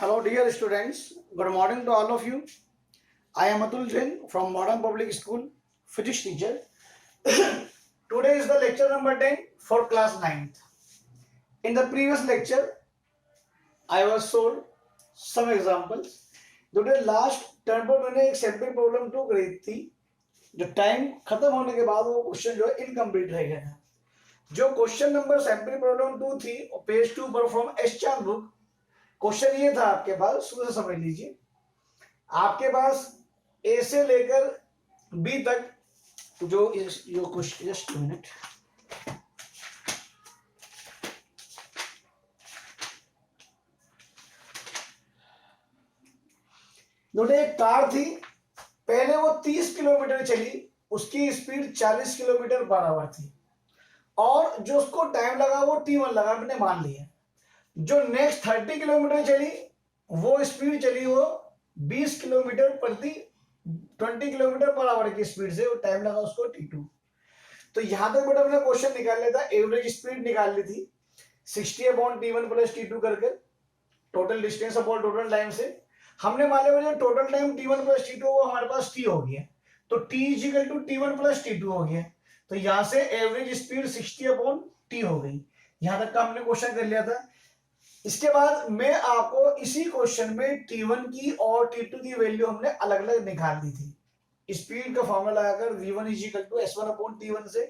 Hello dear students, good morning to all of you. I am Atul Jain from Modern Public School, physics teacher. Today is the lecture number 10 for class 9th. In the previous lecture, I was shown some examples. Today last turn पर मैंने एक sample problem 2 करी थी. जो time खत्म होने के बाद वो क्वेश्चन जो है इनकम्प्लीट रह गया था. जो क्वेश्चन नंबर सैंपल प्रॉब्लम 2 थी पेज 2 पर फ्रॉम एस चांद बुक. क्वेश्चन ये था आपके पास, शुरू से समझ लीजिए. आपके पास ए से लेकर बी तक जो क्वेश्चन, जस्ट मिनट, नोटे एक कार थी. पहले वो 30 किलोमीटर चली, उसकी स्पीड 40 किलोमीटर पर आवर थी और जो उसको टाइम लगा वो T1 लगा, मैंने मान लिया. जो नेक्स्ट 30 किलोमीटर चली वो स्पीड चली वो 20 किलोमीटर प्रति 20 किलोमीटर पर आवर की स्पीड से, वो टाइम लगा उसको T2. तो यहां तक बेटा अपना क्वेश्चन निकाल लेता. एवरेज स्पीड निकाल ली थी 60 अपॉन T1 प्लस T2 करके, total distance upon total time से. हमने मान लिया जो total time T1 plus T2 वो हमारे पास T हो गया, तो T equal to T1 plus T2 हो गया. तो यहां से एवरेज स्पीड 60 अपॉन T हो गई. यहां तक का हमने क्वेश्चन कर लिया था. इसके बाद मैं आपको इसी क्वेश्चन में T1 की और T2 की वैल्यू हमने अलग अलग निकाल दी थी. स्पीड का फॉर्मूला लगाकर V1 equal to S1 upon T1 से.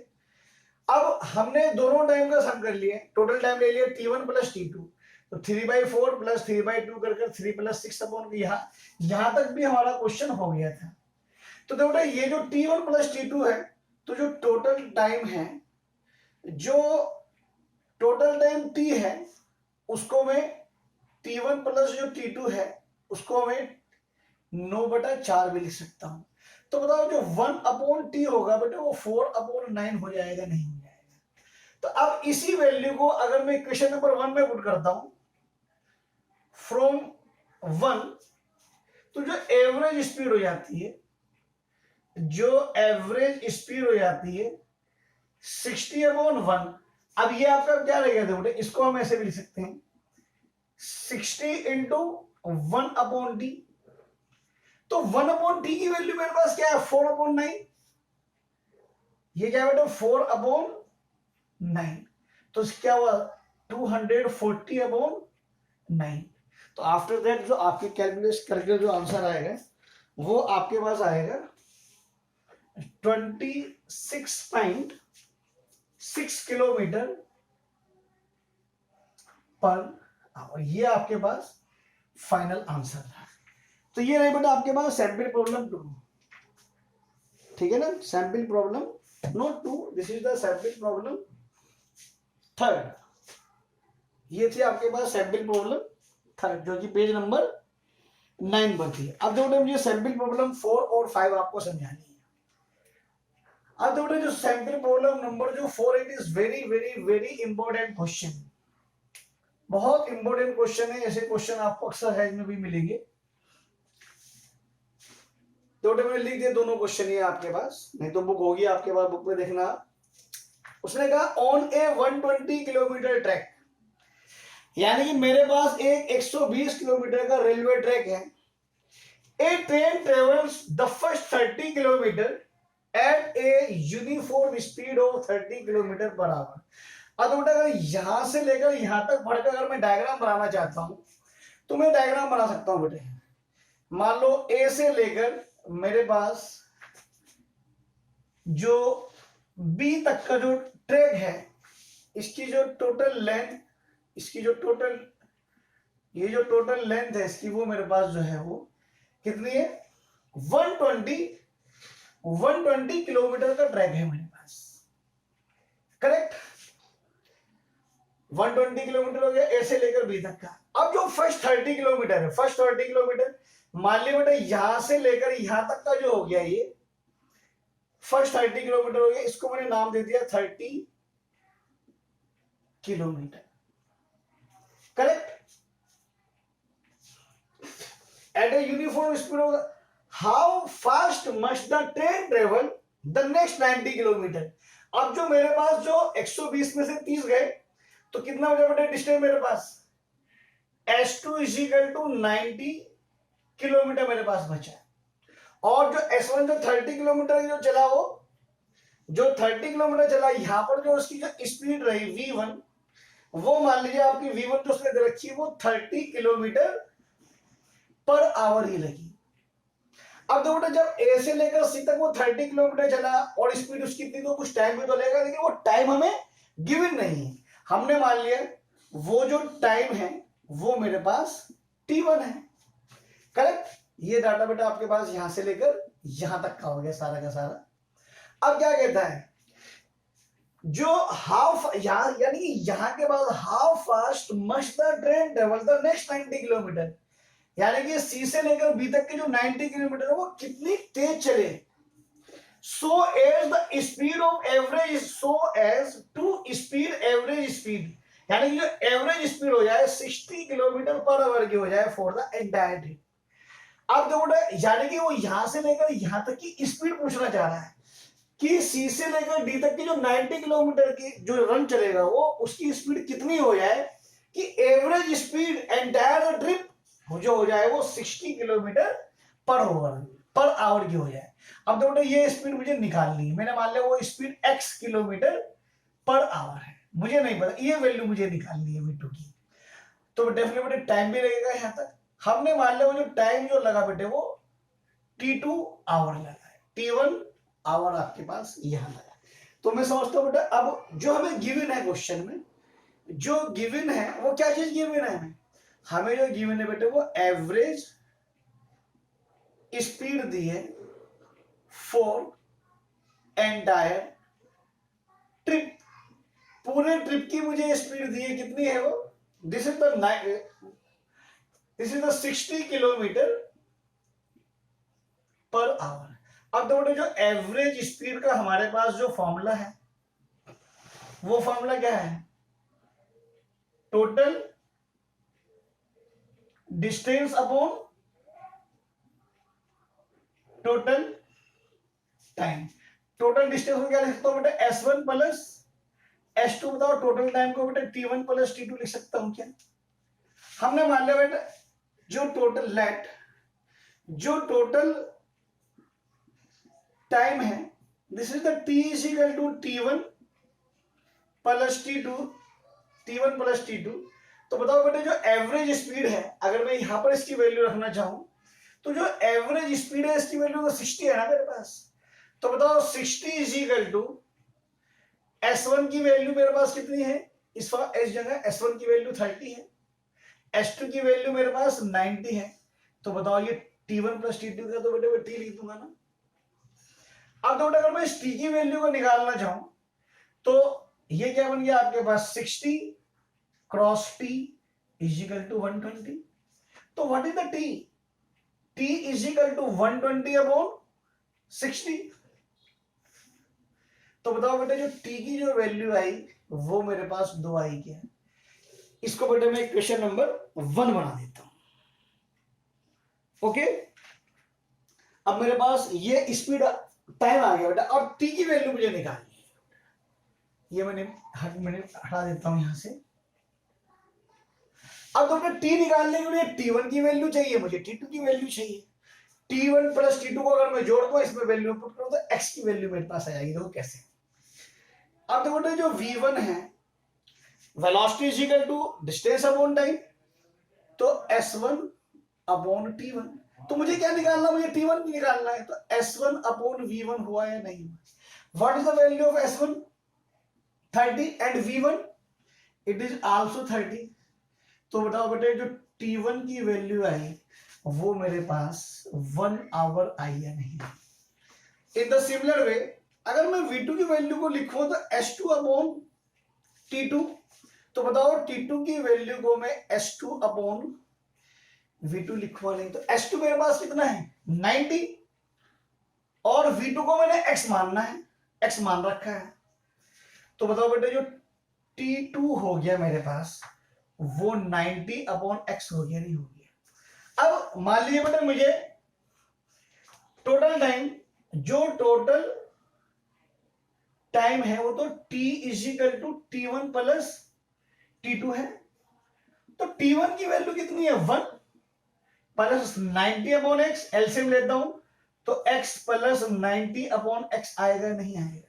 अब हमने दोनों टाइम का सम कर लिया, टोटल टाइम ले लिया T1 प्लस T2, तो 3/4 प्लस 3/2 कर 3 प्लस 6 अपॉन यहां तक भी हमारा क्वेश्चन हो गया था. तो देखो ये जो T1 प्लस T2 है, तो जो टोटल टाइम है, जो टोटल टाइम T है उसको मैं T1 प्लस जो T2 है उसको मैं 9/4 भी लिख सकता हूं. तो बताओ जो 1 अपॉन T होगा बेटा वो 4 अपॉन 9 हो जाएगा, नहीं हो जाएगा. तो अब इसी वैल्यू को अगर मैं इक्वेशन नंबर 1 में पुट करता हूं फ्रॉम 1, तो जो एवरेज स्पीड हो जाती है, जो एवरेज स्पीड हो जाती है 60 अपॉन 1. अब ये आपका क्या रहेगा बेटे, इसको हम ऐसे भी लिख सकते हैं 60 इंटू 1 अपॉन टी. तो 1 अपॉन टी की वैल्यू मेरे पास क्या है 4 अपॉन 9. ये क्या बेटा 4 अपॉन 9, तो क्या हुआ 240 अपॉन 9. तो आफ्टर दैट जो आपके कैलकुलेट करके जो आंसर आएगा वो आपके पास आएगा 26.6 किलोमीटर पर आवर. ये आपके पास फाइनल आंसर था. तो ये रही बेटा आपके पास सैंपल प्रॉब्लम 2. ठीक है ना, sample problem note 2. This is the sample problem 3. ये थी आपके पास सैंपल प्रॉब्लम 3 जो कि पेज नंबर 9 पर थी. अब देखो मुझे सैंपल प्रॉब्लम 4 और 5 आपको समझानी है. अब देखो जो सैंपल प्रॉब्लम नंबर जो 4, it is very very very important question. बहुत इंपॉर्टेंट क्वेश्चन है. ऐसे क्वेश्चन आपको अक्सर है में भी मिलेंगे. तो मैंने लिख दिया दोनों क्वेश्चन ये आपके पास, नहीं तो बुक होगी आपके पास, बुक में देखना. उसने कहा ऑन ए 120 किलोमीटर ट्रैक, यानी कि मेरे पास एक 120 किलोमीटर का रेलवे ट्रैक है. A train travels the first 30 kilometre at a uniform speed of 30 kilometre per hour. अब बेटा अगर यहां से लेकर यहां तक बढ़कर अगर मैं डायग्राम बनाना चाहता हूं तो मैं डायग्राम बना सकता हूं बेटे. मान लो ए से लेकर मेरे पास जो बी तक का जो ट्रैक है, इसकी जो टोटल लेंथ, इसकी जो टोटल ये जो टोटल लेंथ है इसकी, वो मेरे पास जो है वो कितनी है 120 किलोमीटर का ट्रैक है मेरे पास. करेक्ट, 120 किलोमीटर हो गया ए से लेकर बी तक का. अब जो फर्स्ट 30 किलोमीटर है, फर्स्ट 30 किलोमीटर मान लिया बेटा यहां से लेकर यहां तक का जो हो गया ये फर्स्ट 30 किलोमीटर हो गया, इसको मैंने नाम दे दिया 30 kilometre. Correct. At a uniform speed of how fast must the train travel the next 90 kilometre. अब जो मेरे पास जो 120 में से 30 गए तो कितना हो जाएगा डिस्टेंस मेरे पास S2 is equal to 90 kilometre मेरे पास बचा है। और जो S1 जो 30 किलोमीटर जो चला, वो जो 30 किलोमीटर चला, यहां पर जो उसकी जो स्पीड रही V1, वो मान लीजिए आपकी V1 जो उसने दे रखी है वो 30 किलोमीटर पर आवर ही लगी। अब देखो बेटा, जब A से लेकर C तक वो 30 किलोमीटर चला और स्पीड उसकी थी, तो कुछ टाइम भी तो लेगा, लेकिन वो टाइम हमें गिवन नहीं है। हमने मान लिया वो जो टाइम है वो मेरे पास T1 है, करेक्ट। ये डाटा बेटा आपके पास यहां से लेकर यहां तक का हो गया सारा का सारा। अब क्या कहता है, जो हाफ यहां यानी यहां के बाद how fast must the train travel the next 90 kilometre, यानी कि सी से लेकर बी तक के जो 90 किलोमीटर है वो कितनी तेज चले, so as the speed of average, so as to speed average speed, यानी कि जो एवरेज स्पीड हो जाए 60 किलोमीटर पर आवर की हो जाए फॉर द एंटायर ट्रिप। अब देखो यानी कि वो यहां से लेकर यहां तक की स्पीड पूछना चाह रहा है कि सी से लेकर डी तक की जो 90 किलोमीटर की जो रन चलेगा वो उसकी स्पीड कितनी हो जाए कि एवरेज स्पीड एंटायर ट्रिप जो हो जाए वो 60 किलोमीटर पर आवर की हो जाए। अब देखो ये स्पीड मुझे निकालनी है, मैंने मान लिया वो speed x kilometre per our है, मुझे नहीं पता, ये वैल्यू मुझे निकालनी है V2 की। तो डेफिनेटली टाइम भी लगेगा यहां तक। हमने मान लिया वो जो टाइम जो लगा बेटे वो T2 आवर लगा है, T1 आवर आपके पास यहां लगा। तो मैं समझता हूं बेटा अब जो हमें गिवन है क्वेश्चन में, जो गिवन है वो क्या चीज गिवन है हमें जो गिवन है बेटे वो एवरेज स्पीड दी है फॉर एंटायर ट्रिप, पूरे ट्रिप की मुझे स्पीड दी है, कितनी है वो, this is the 60 kilometre per hour. अब देखो जो एवरेज स्पीड का हमारे पास जो फॉर्मूला है वो फॉर्मूला क्या है, total distance upon total time. Total distance को क्या लिख सकता हूं बेटा S1 प्लस S2, बताओ टोटल टाइम को बेटा T1 प्लस T2 लिख सकता हूं क्या। हमने मान लिया बेटा जो टोटल टाइम है this is the T is equal to T1 plus T2। तो बताओ बेटा जो एवरेज स्पीड है, अगर मैं यहां पर इसकी वैल्यू रखना चाहूं तो जो एवरेज स्पीड है इसकी वैल्यू तो 60 है ना मेरे पास। तो बताओ 60 इज इक्वल टू S1 की वैल्यू मेरे पास कितनी है, इस जगह S1 की वैल्यू 30 है, S2 की वैल्यू मेरे पास 90 है। तो बताओ ये T1 प्लस T2 का तो बेटे मैं T लिख दूंगा ना। अब तो अगर मैं इस T की वैल्यू को निकालना चाहूं तो ये क्या बन गया आपके पास 60 cross T is equal to 120। तो what is the T, T is equal to 120 upon 60। तो बताओ बेटे जो T की जो वैल्यू आई वो मेरे पास 2 आई क्या, इसको बेटे मैं क्वेश्चन नंबर 1 बना देता हूं। ओके, अब मेरे पास ये स्पीड टाइम आ गया बेटा और T की वैल्यू मुझे निकालनी है, ये मैंने हटा देता हूं यहां से। अब तो T निकालने के लिए T1 की वैल्यू चाहिए, मुझे T2 की वैल्यू चाहिए। T1 प्लस T2 को अगर मैं जोड़ दूं इसमें वैल्यू पुट करूं तो x की वैल्यू मेरे पास आ जाएगी। देखो कैसे, अब देखो जो V1 है velocity is equal to distance upon time, तो S1 अपॉन T1। तो मुझे क्या निकालना, मुझे T1 निकालना है, तो S1 अपॉन V1 हुआ या नहीं हुआ। What is the value of S1, 30 and V1 it is also 30। तो बताओ बेटे जो T1 की वैल्यू आई वो मेरे पास 1 आवर आई या नहीं। इन द सिमिलर वे अगर मैं V2 की वैल्यू को लिखूं तो S2 अपॉन T2, तो बताओ T2 की वैल्यू को मैं S2 अपॉन V2 लिखवा नहीं, तो S2 मेरे पास कितना है 90 और V2 को मैंने x मानना है, x मान रखा है। तो बताओ बेटे जो T2 हो गया मेरे पास वो 90 अपॉन x हो गया नहीं हो गया। अब मान लीजिए बेटे मुझे टोटल टाइम, जो टोटल टाइम है वो तो T is equal to T1 plus T2 है। तो तो T1 की वैल्यू कितनी है 1 प्लस 90 अपॉन एक्स, एलसीएम लेता हूं तो x प्लस 90 अपॉन एक्स आएगा नहीं आएगा।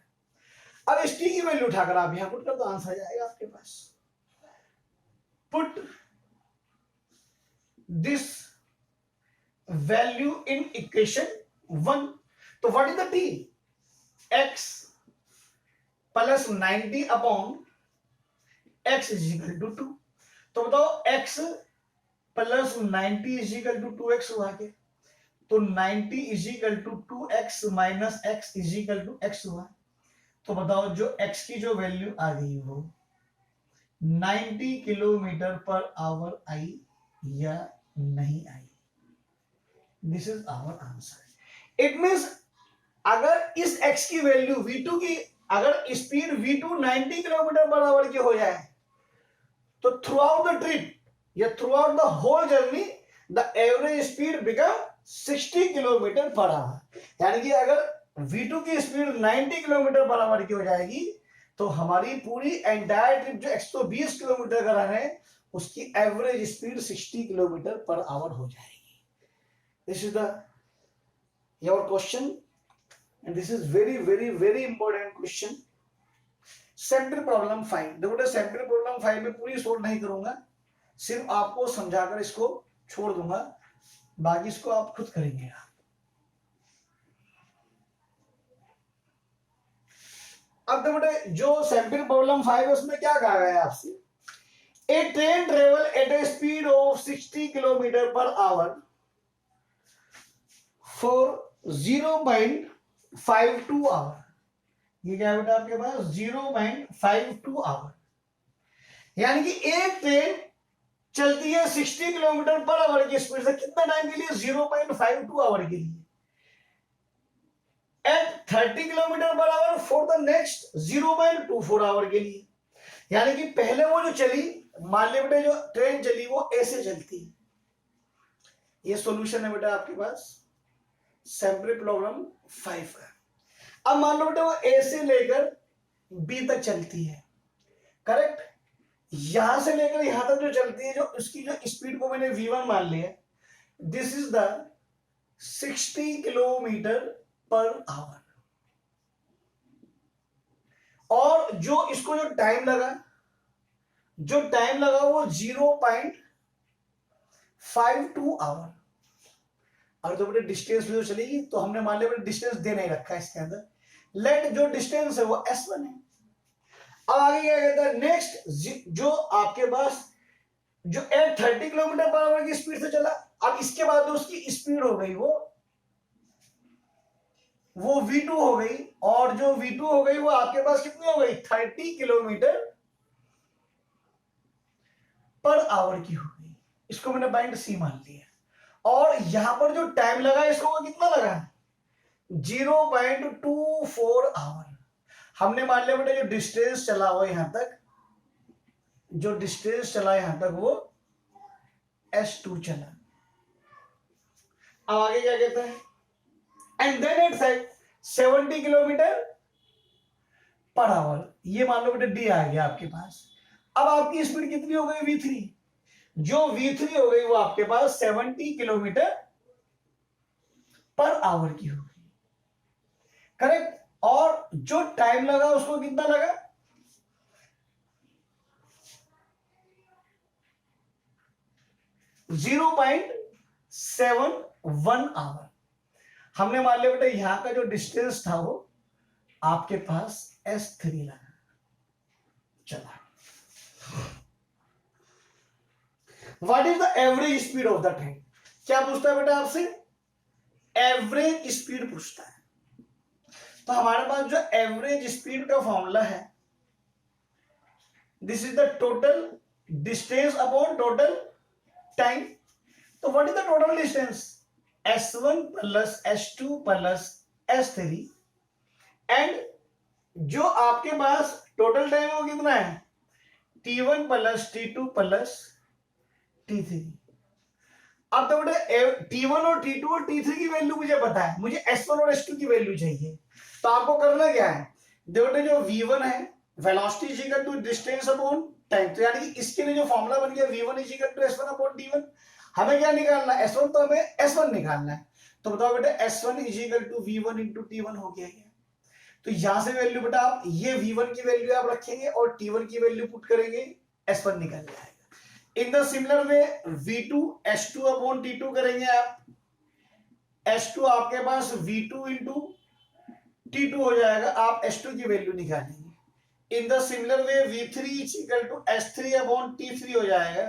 अब इस t की वैल्यू उठाकर आप यहां पुट कर दो, आंसर आ जाएगा आपके पास। Put this value in equation 1। तो what is the t? x plus 90 upon x is equal to 2। तो बताओ x plus 90 is equal to 2x हुआ के, तो 90 is equal to 2x minus x is equal to x हुआ। तो बताओ जो x की जो वैल्यू आ गई वो 90 किलोमीटर पर आवर आई या नहीं आई? This is our answer. It means अगर इस x की वैल्यू v2 की, अगर speed v2 90 kilometre per our की हो जाए तो थ्रू आउट द ट्रिप या throughout the whole journey the average speed become 60 kilometre per hour. यानी कि अगर v2 की स्पीड 90 किलोमीटर पर आवर की हो जाएगी तो हमारी पूरी एंटायर ट्रिप जो 120 किलोमीटर का रन है उसकी average speed 60 kilometre per our हो जाएगी। This is the your question and this is very important question। Sample problem 5। देखो सैंपल प्रॉब्लम 5 में पूरी सोल्व नहीं करूंगा, सिर्फ आपको समझाकर इसको छोड़ दूंगा, बाकी इसको आप खुद करेंगे। अब देखो जो सैंपल प्रॉब्लम 5 है उसमें क्या कहा गया है आपसे, a train travel at a speed of 60 kilometre per hour for 0.52 hour. ये क्या है बेटा आपके पास 0.52 आवर। यानी कि एक ट्रेन चलती है 60 किलोमीटर पर आवर की स्पीड से कितना टाइम के लिए 0.52 आवर के लिए, at 30 kilometre per hour for the next 0.24 hour के लिए। यानी कि पहले वो जो चली, मान ली बेटा जो ट्रेन चली वो ऐसे चलती। ये सॉल्यूशन है बेटा आपके पास सैंपल प्रॉब्लम 5 का। अब मान लो बेटा वो ए से लेकर बी तक चलती है, करेक्ट। यहां से लेकर यहां तक जो चलती है, जो उसकी जो स्पीड को मैंने v1 मान लिया, this is the 60 kilometre per our. और जो इसको जो टाइम लगा वो 0.52 आवर। और तो बेटे डिस्टेंस भी तो चलेगी, तो हमने मान लिया बेटे डिस्टेंस दे नहीं रखा है इसके अंदर, लेट जो डिस्टेंस है वो s1 है। अब आगे क्या कहता है, नेक्स्ट जो आपके पास जो 30 किलोमीटर पर आवर की स्पीड से चला, अब इसके बाद उसकी स्पीड हो गई वो v2 हो गई, और जो v2 हो गई वो आपके पास कितनी हो गई 30 किलोमीटर पर आवर की हो गई। इसको मैंने पॉइंट सी मान लिया। और यहां पर जो टाइम लगा इसको वो कितना लगा 0.24 आवर। हमने मान लिया बेटा जो डिस्टेंस चला हुआ यहां तक, वो s2 चला। अब आगे क्या कहता है, and then it said 70 kilometre per hour. ये मान लो बेटा डी आ गया आपके पास। अब आपकी स्पीड कितनी हो गई v3, जो v3 हो गई वो आपके पास 70 किलोमीटर पर आवर की हो गई, करेक्ट। और जो टाइम लगा उसको कितना लगा 0.71 आवर। हमने मान लिया बेटा यहां का जो डिस्टेंस था वो आपके पास s3 लगा। चला, what is the average speed of the train. क्या पूछता है बेटा आपसे, एवरेज स्पीड पूछता है। तो हमारे पास जो एवरेज स्पीड का फॉर्मूला है, this is the total distance upon total time. तो what is the total distance, s1 plus s2 plus s3, and जो आपके पास टोटल टाइम है वो कितना है t1 plus t2 plus t3। अब तो बेटा t1 और t2 और t3 की वैल्यू मुझे पता है, मुझे s1 और s2 की वैल्यू चाहिए। तो आपको करना क्या है, देखो जो v1 है velocity is equal to distance upon time. तो यानी कि इसके लिए जो फॉर्मूला बन गया v1 is equal to s1 upon t1, हमें क्या निकालना है, s1, तो हमें s1 निकालना है। तो बताओ बेटा s1 is equal to v1 into t1 हो गया। तो यहां से वैल्यू बेटा आप ये v1 की वैल्यू आप रखेंगे और t1 की वैल्यू पुट करेंगे, s1 निकल जाएगा। इन the similar way v2 s2 upon t2 करेंगे आप, s2 आपके पास v2 इंटू t2 हो जाएगा, आप s2 की वैल्यू निकालेंगे। In the similar way v3 is equal to s3 upon t3 हो जाएगा,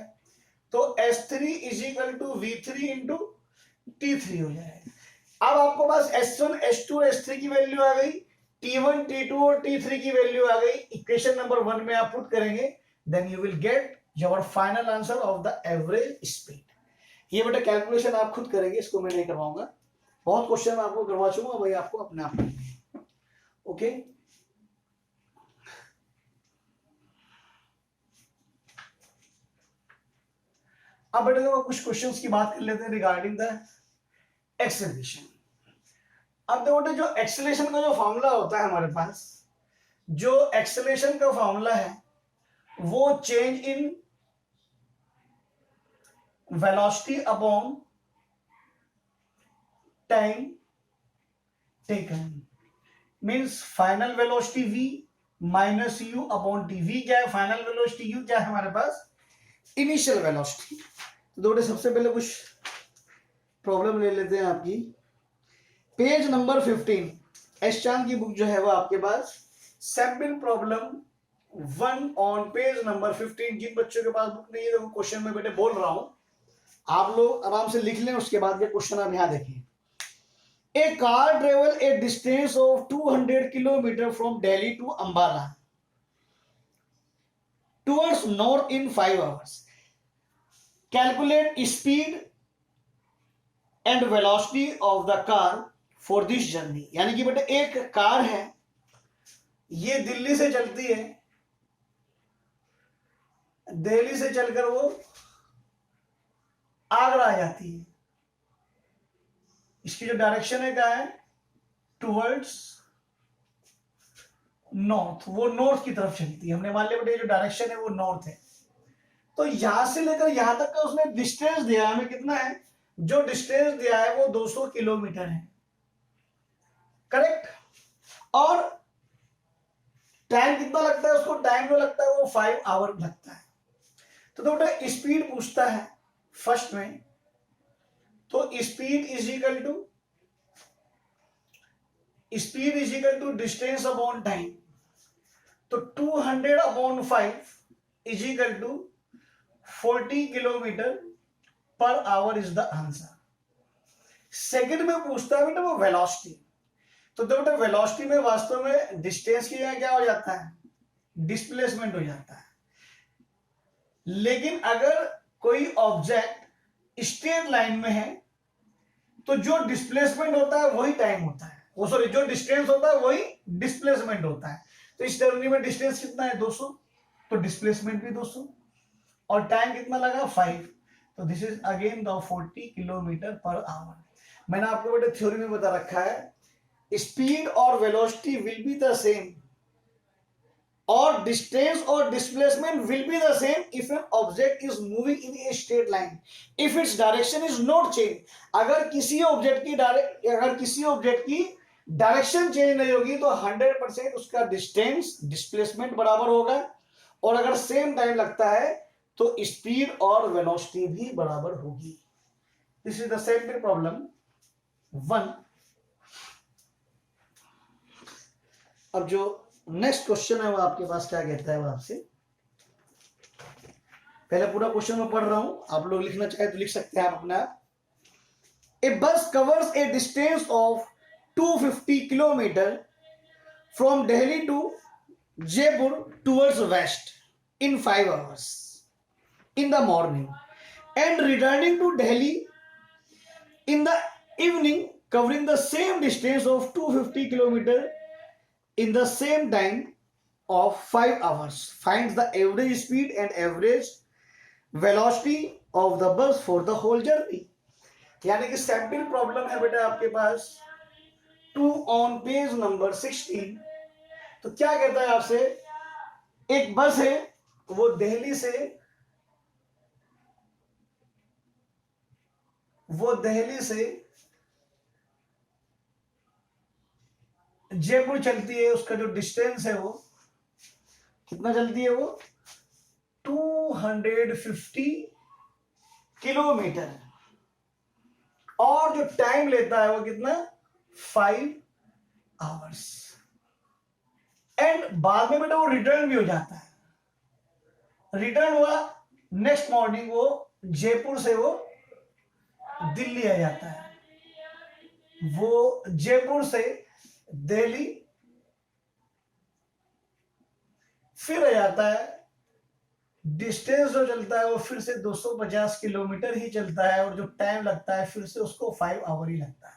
तो s3 is equal to v3 into t3 हो जाएगा। अब आपको पास s1 s2 s3 की वैल्यू आ गई, t1 t2 और t3 की वैल्यू आ गई, इक्वेशन नंबर 1 में आप पुट करेंगे, then you will get your final answer of the average speed. ये बेटा कैलकुलेशन आप खुद करेंगे, इसको मैं नहीं करवाऊंगा, बहुत क्वेश्चन आपको करवा चुका भाई, आपको अपने आप। ओके, अब बेटा देखो कुछ क्वेश्चंस की बात कर लेते हैं रिगार्डिंग द एक्सेलरेशन। अब देखो जो एक्सेलरेशन का जो फॉर्मूला होता है हमारे पास, जो एक्सेलरेशन का फॉर्मूला है वो change in velocity upon time taken, means final velocity v minus you upon T. v क्या है, फाइनल वेलोसिटी, u क्या है हमारे पास, इनिशियल वेलोसिटी। तो दोस्तों सबसे पहले कुछ प्रॉब्लम ले लेते हैं आपकी, पेज नंबर 15 एस चांद की बुक जो है वो आपके पास, sample problem 1 on page number 15। जिन बच्चों के पास बुक नहीं है, देखो क्वेश्चन में बेटे बोल रहा हूं, आप लोग आराम से लिख लें, उसके बाद ये क्वेश्चन आप यहां देखें। A car travel a distance of 200 kilometre from Delhi to Ambala towards north in 5 hours. Calculate speed and velocity of the car for this journey. यानी कि बेटा एक कार है, ये दिल्ली से चलती है, दिल्ली से चलकर वो आगरा आ जाती है। इसकी जो डायरेक्शन है क्या है, टुवर्ड्स नॉर्थ, वो नॉर्थ की तरफ चलती है। हमने मान लिया बेटा जो डायरेक्शन है वो नॉर्थ है। तो यहां से लेकर यहां तक का उसने डिस्टेंस दिया हमें, कितना है, जो डिस्टेंस दिया है वो 200 किलोमीटर है, करेक्ट। और टाइम कितना लगता है उसको, टाइम जो लगता है वो 5 आवर लगता है। तो बेटा स्पीड पूछता है फर्स्ट में, तो speed is equal to distance upon time, तो 200 upon 5 is equal to 40 kilometre per hour is the answer. Second में पूछता है बेटा वो वेलोसिटी, तो बेटा वेलोसिटी में वास्तव में डिस्टेंस की जगह क्या हो जाता है, डिस्प्लेसमेंट हो जाता है। लेकिन अगर कोई ऑब्जेक्ट स्ट्रेट लाइन में है तो जो डिस्प्लेसमेंट होता है वही टाइम होता है, वो सॉरी जो डिस्टेंस होता है वही डिस्प्लेसमेंट होता है। तो इस जर्नी में डिस्टेंस कितना है 200, तो डिस्प्लेसमेंट भी 200, और टाइम कितना लगा 5, तो this is again the 40 kilometre per our. मैंने आपको बेटे थ्योरी में बता रखा है, स्पीड और velocity will be the same और डिस्टेंस और displacement will be the same if an object is moving in a straight line, if its direction is not change. अगर किसी ऑब्जेक्ट की डायरेक्शन चेंज नहीं होगी तो 100% उसका डिस्टेंस डिस्प्लेसमेंट बराबर होगा, और अगर सेम टाइम लगता है तो स्पीड और वेलोसिटी भी बराबर होगी। This is the simple problem 1। अब जो नेक्स्ट क्वेश्चन है वो आपके पास क्या कहता है, वो आपसे पहले पूरा क्वेश्चन मैं पढ़ रहा हूं, आप लोग लिखना चाहे तो लिख सकते हैं आप अपना। A bus covers a distance of 250 kilometre from Delhi to Jaipur towards west in 5 hours in the morning and returning to Delhi in the evening, covering the same distance of 250 kilometer in the same time of 5 hours. Find the average speed and average velocity of the bus for the whole journey. यानी कि sample problem है बेटा आपके पास 2 on page number 16। तो क्या कहता है आपसे, एक बस है वो दिल्ली से जयपुर चलती है, उसका जो डिस्टेंस है वो कितना चलती है, वो 250 किलोमीटर, और जो टाइम लेता है वो कितना, 5 आवर्स। एंड बाद में बेटा वो रिटर्न भी हो जाता है। रिटर्न हुआ, नेक्स्ट मॉर्निंग वो जयपुर से वो दिल्ली आ जाता है, वो जयपुर से दिल्ली फिर आ जाता है। डिस्टेंस जो चलता है वो फिर से 250 किलोमीटर ही चलता है, और जो टाइम लगता है फिर से उसको 5 आवर ही लगता है।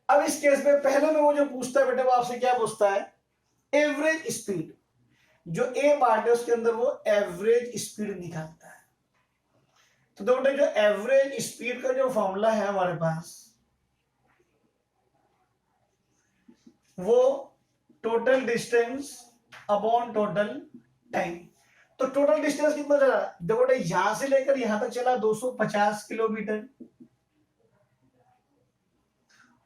अब इस केस में पहले में वो जो पूछता है बेटा, वो आपसे क्या पूछता है, एवरेज स्पीड। जो ए पार्ट है उसके अंदर वो एवरेज स्पीड निकालता है। तो देखो जो एवरेज स्पीड का जो फॉर्मूला है हमारे पास, वो total distance upon total time. तो टोटल डिस्टेंस कितना चला, देखो बेटा यहां से लेकर यहां तक चला 250 किलोमीटर,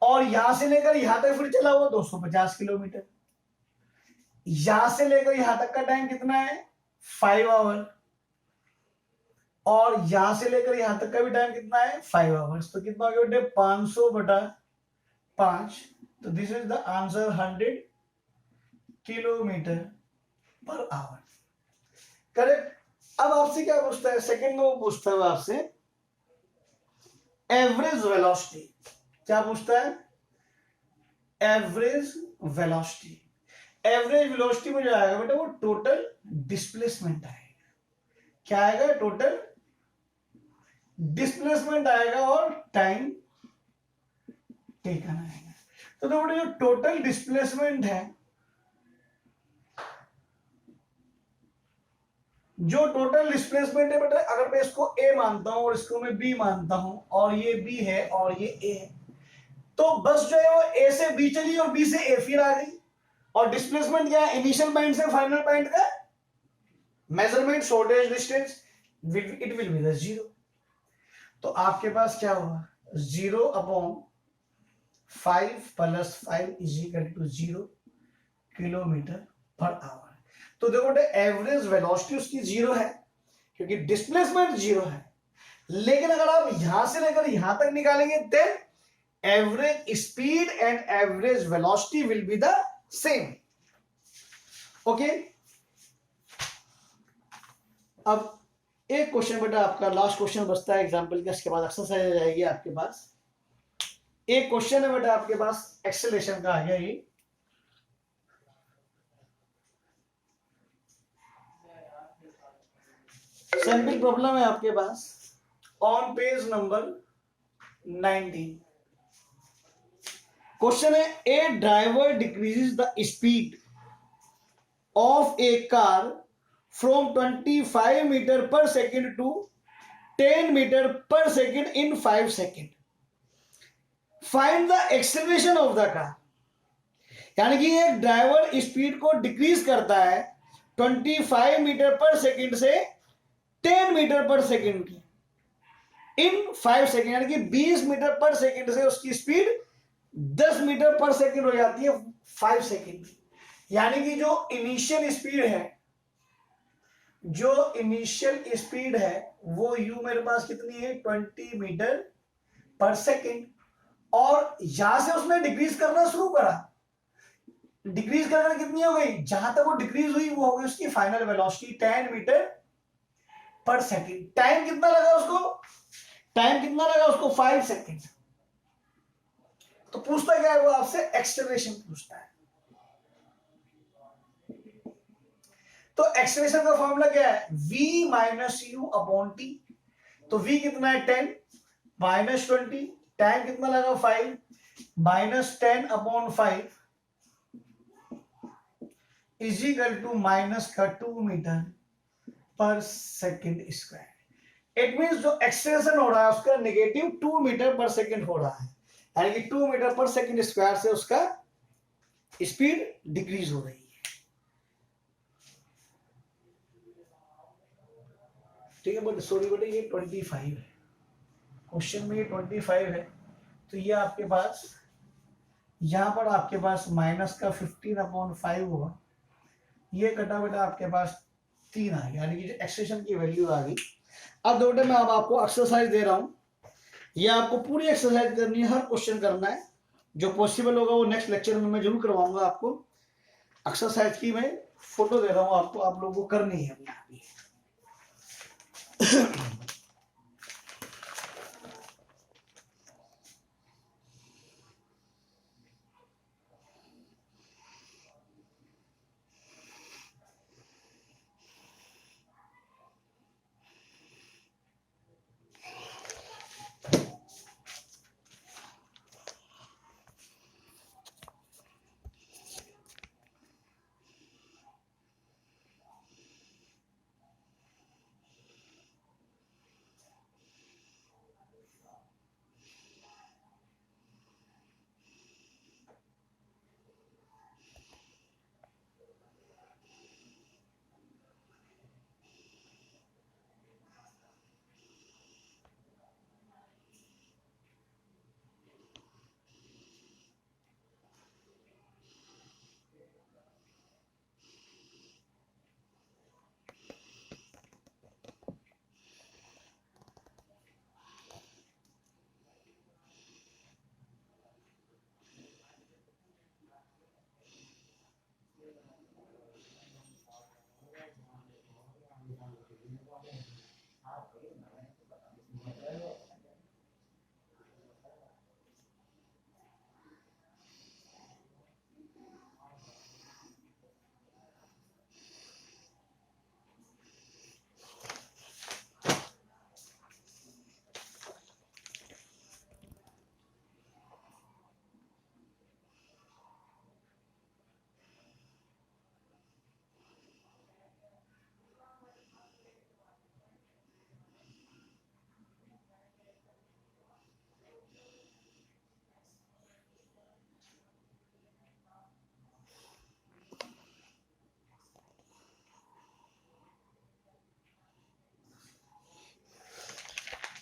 और यहां से लेकर यहां तक फिर चला वो 250 किलोमीटर। यहां से लेकर यहां तक का टाइम कितना है, 5 आवर, और यहां से लेकर यहां तक का भी टाइम कितना है, 5 आवर्स। तो कितना हो गया बेटे, 500/5। तो this is the answer, 100 kilometre per our. Correct. अब आपसे क्या पूछता है, सेकंड में वो पूछता है आपसे एवरेज वेलोसिटी। क्या पूछता है, एवरेज वेलोसिटी। एवरेज वेलोसिटी में जो आएगा बेटा वो टोटल डिस्प्लेसमेंट आएगा। क्या आएगा, टोटल डिस्प्लेसमेंट आएगा, और टाइम टेकन आएगा। तो बेटा जो टोटल डिस्प्लेसमेंट है, जो टोटल डिस्प्लेसमेंट है बेटा, अगर मैं इसको ए मानता हूं और इसको मैं बी मानता हूं, और ये बी है और ये ए है, तो बस जो है वो ए से बी चली और बी से ए फिर आ गई। और डिस्प्लेसमेंट क्या है, इनिशियल पॉइंट से फाइनल पॉइंट का measurement, shortage distance, it will be the 0। तो आपके पास क्या होगा, 0/5 + 5 = 0 किलोमीटर पर आवर। तो देखो एवरेज वेलोसिटी उसकी 0 है, क्योंकि डिस्प्लेसमेंट 0 है। लेकिन अगर आप यहां से लेकर यहां तक निकालेंगे, then average speed and average velocity will be the same. Okay. अब एक क्वेश्चन बेटा आपका लास्ट क्वेश्चन बचता है एग्जांपल का, इसके बाद एक्सरसाइज आ जाएगी आपके पास। एक क्वेश्चन है बेटा आपके पास एक्सेलरेशन का आ गया, ये सैंपल प्रॉब्लम है आपके पास ऑन पेज नंबर 19। क्वेश्चन है, a driver decreases the speed of a car from 25 metre per second to 10 metre per second in 5 second. Find the acceleration of the car. यानी कि एक ड्राइवर स्पीड को decrease करता है 25 metre per second से 10 metre per second की इन 5 second, यानी कि 20 मीटर पर सेकेंड से उसकी स्पीड 10 मीटर पर सेकेंड हो जाती है 5 सेकेंड। यानी कि जो इनिशियल स्पीड है वो यू मेरे पास कितनी है, 20 मीटर पर सेकेंड, और यहां से उसने डिक्रीज करना शुरू करा। डिक्रीज करना कितनी हो गई, जहां तक वो डिक्रीज हुई वो हो गई उसकी final velocity 10 metre per second. Time कितना लगा उसको, 5 सेकेंड। तो पूछता क्या है वो आपसे, एक्सेलरेशन पूछता है। तो एक्सेलरेशन का फॉर्मूला क्या है, v - u/t। तो v कितना है, 10 - 20, टाइम कितना लगा 5, -10/5 = -2 metre per second square. It means जो एक्सेलरेशन हो रहा है उसका -2 मीटर पर सेकेंड हो रहा है, यानी कि 2 मीटर पर सेकेंड स्क्वायर से उसका स्पीड डिक्रीज हो रही है। ठीक है, बट सॉरी बेटे ये 25 है, क्वेश्चन में ये 25 है, तो ये आपके पास यहाँ पर आपके पास माइनस का 15/5 होगा, ये कटा बेटा आपके पास 3 आ गया, यानी कि एक्सप्रेशन की वैल्यू आ गई। अब दो बेटे मैं अब आपको एक्सरसाइज दे रहा हूँ, ये आपको पूरी एक्सरसाइज करनी है, हर क्वेश्चन करना है, जो पॉसिबल होगा वो नेक्स्ट लेक्चर में मैं जरूर करवाऊंगा आपको। एक्सरसाइज की मैं फोटो दे रहा हूँ आपको, आप लोगों को करनी है अपने आप ही।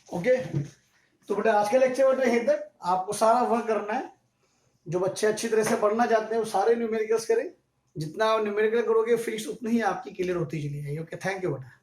ओके, तो बेटा आज का लेक्चर बेटा यहीं तक, आपको सारा वर्क करना है, जो बच्चे अच्छी तरह से पढ़ना चाहते हैं वो सारे न्यूमेरिकल्स करें, जितना आप न्यूमेरिकल करोगे फीस उतनी ही आपकी क्लियर होती चली जाएगी। ओके, थैंक यू बेटा।